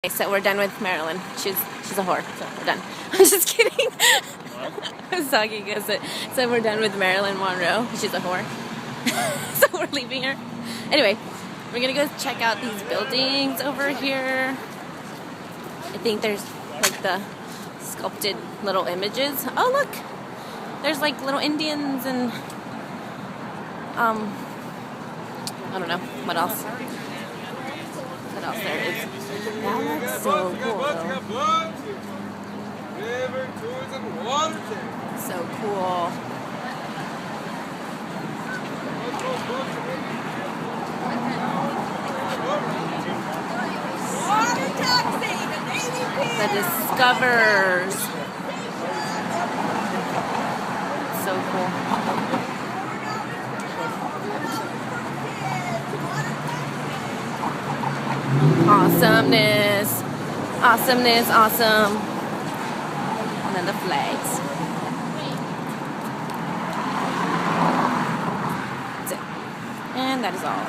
Okay, so we're done with Marilyn. She's a whore, so we're done. I'm just kidding. I was talking because so we're done with Marilyn Monroe. She's a whore. So we're leaving her. Anyway, we're gonna go check out these buildings over here. I think there's like the sculpted little images. Oh look! There's like little Indians and I don't know what else. What else there is? That looks so cool. So cool. The Discovers. So cool. Awesomeness. Awesomeness, awesome. And then the flags. That's it. And that is all.